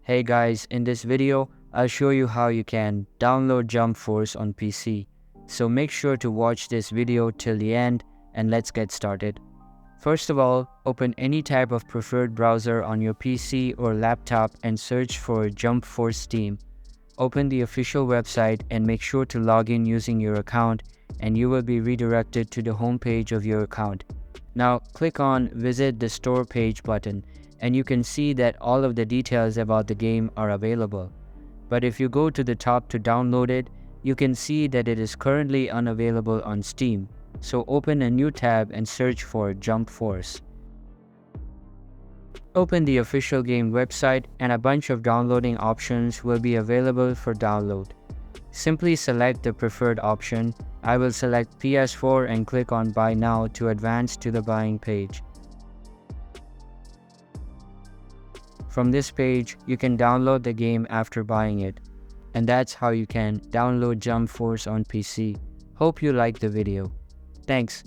Hey guys, in this video, I'll show you how you can download Jump Force on PC. So make sure to watch this video till the end and let's get started. First of all, open any type of preferred browser on your PC or laptop and search for Jump Force Steam. Open the official website and make sure to log in using your account and you will be redirected to the home page of your account. Now click on Visit the Store Page button and you can see that all of the details about the game are available. But if you go to the top to download it, you can see that it is currently unavailable on Steam. So open a new tab and search for Jump Force. Open the official game website and a bunch of downloading options will be available for download. Simply select the preferred option. I will select PS4 and click on Buy Now to advance to the buying page. From this page, you can download the game after buying it. And that's how you can download Jump Force on PC. Hope you liked the video. Thanks.